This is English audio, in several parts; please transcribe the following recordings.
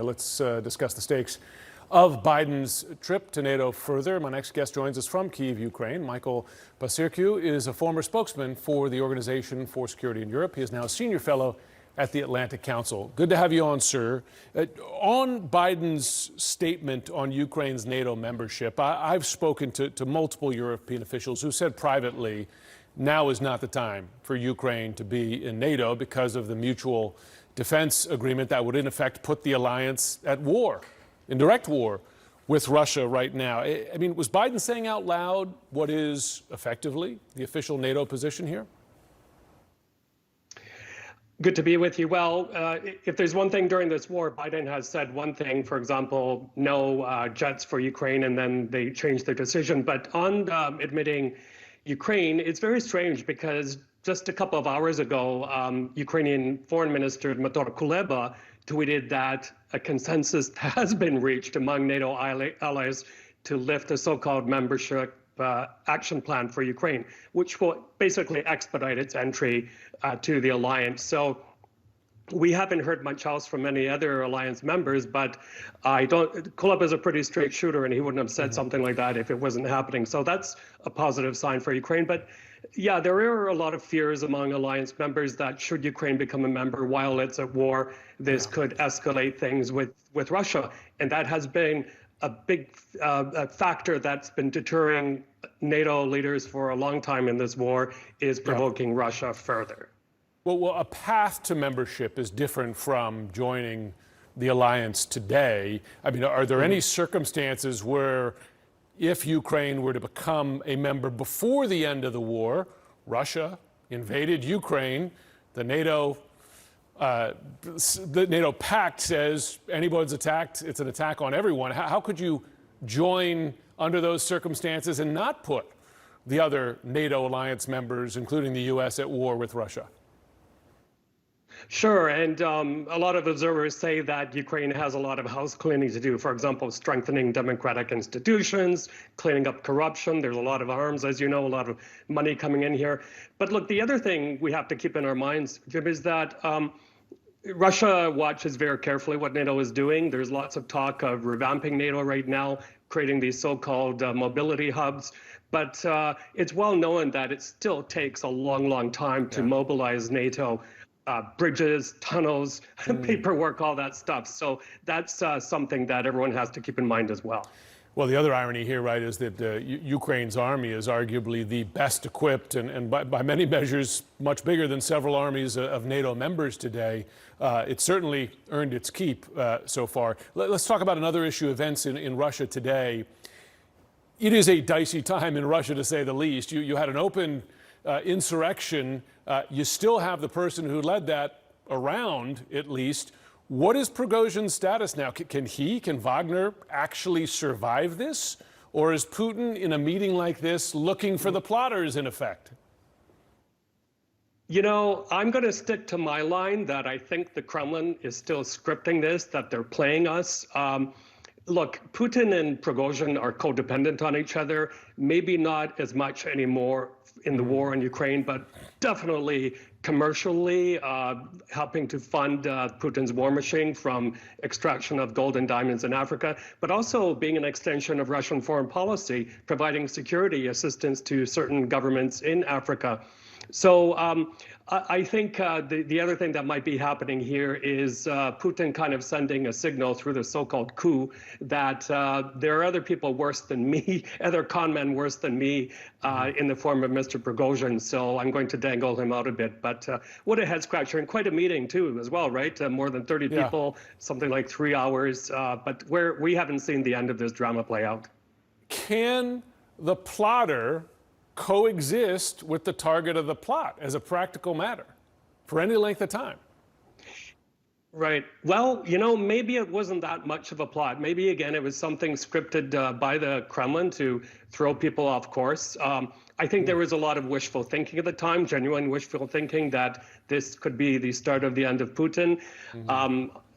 Let's discuss the stakes of Biden's trip to NATO further. My next guest joins us from Kyiv, Ukraine. Michael Basirkiu is a former spokesman for the Organization for Security in Europe. He is now a senior fellow at the Atlantic Council. Good to have you on, sir. On Biden's statement on Ukraine's NATO membership, I've spoken to multiple European officials who said privately, now is not the time for Ukraine to be in NATO because of the mutual defense agreement that would in effect put the alliance at war, in direct war with Russia right now. I mean, was Biden saying out loud what is effectively the official NATO position here? Good to be with you. Well, if there's one thing during this war, Biden has said one thing, for example, no jets for Ukraine, and then they changed their decision. But on admitting Ukraine, it's very strange because just a couple of hours ago, Ukrainian Foreign Minister Dmytro Kuleba tweeted that a consensus has been reached among NATO allies to lift the so-called membership action plan for Ukraine, which will basically expedite its entry to the alliance. So we haven't heard much else from any other alliance members, but Kuleba is a pretty straight shooter, and he wouldn't have said something like that if it wasn't happening. So that's a positive sign for Ukraine. But yeah, there are a lot of fears among alliance members that should Ukraine become a member while it's at war, this could escalate things with Russia. And that has been a big factor that's been deterring NATO leaders for a long time in this war, is provoking Russia further. Well, a path to membership is different from joining the alliance today. I mean, are there any circumstances where if Ukraine were to become a member before the end of the war, Russia invaded Ukraine, the NATO pact says anybody's attacked, it's an attack on everyone. How could you join under those circumstances and not put the other NATO alliance members, including the U.S., at war with Russia? Sure, and a lot of observers say that Ukraine has a lot of house cleaning to do. For example, strengthening democratic institutions, cleaning up corruption. There's a lot of arms, as you know, a lot of money coming in here. But look, the other thing we have to keep in our minds, Jim, is that Russia watches very carefully what NATO is doing. There's lots of talk of revamping NATO right now, creating these so-called mobility hubs. But it's well known that it still takes a long, long time to mobilize NATO. Bridges, tunnels, paperwork, all that stuff. So that's something that everyone has to keep in mind as well. Well, the other irony here, right, is that Ukraine's army is arguably the best equipped and by many measures much bigger than several armies of NATO members today. It certainly earned its keep so far. Let's talk about another issue, events in Russia today. It is a dicey time in Russia, to say the least. You had an open insurrection. You still have the person who led that around, at least. What is Prigozhin's status now? Can Wagner actually survive this? Or is Putin in a meeting like this looking for the plotters, in effect? You know, I'm going to stick to my line that I think the Kremlin is still scripting this, that they're playing us. Look, Putin and Prigozhin are codependent on each other, maybe not as much anymore in the war in Ukraine, but definitely commercially helping to fund Putin's war machine from extraction of gold and diamonds in Africa, but also being an extension of Russian foreign policy, providing security assistance to certain governments in Africa. So I think the other thing that might be happening here is Putin kind of sending a signal through the so-called coup that there are other people worse than me, other con men worse than me in the form of Mr. Prigozhin. So I'm going to dangle him out a bit. But what a head scratcher, and quite a meeting too as well, right? More than 30 people, something like 3 hours. But we haven't seen the end of this drama play out. Can the plotter coexist with the target of the plot as a practical matter for any length of time? Right. Well, you know, maybe it wasn't that much of a plot. Maybe, again, it was something scripted by the Kremlin to throw people off course. I think there was a lot of wishful thinking at the time, genuine wishful thinking that this could be the start of the end of Putin.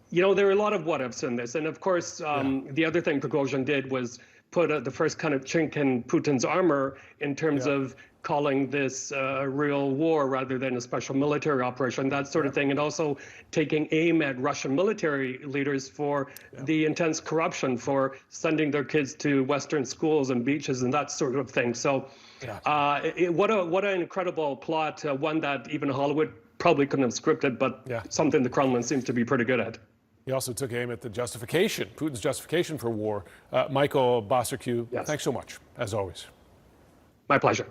You know, there are a lot of what-ifs in this. And of course, the other thing Prigozhin did was put the first kind of chink in Putin's armor in terms of calling this a real war rather than a special military operation, that sort of thing, and also taking aim at Russian military leaders for the intense corruption, for sending their kids to Western schools and beaches and that sort of thing. So what an incredible plot, one that even Hollywood probably couldn't have scripted, but something the Kremlin seems to be pretty good at. He also took aim at the justification, Putin's justification for war. Michael Bosierkiw, thanks so much, as always. My pleasure.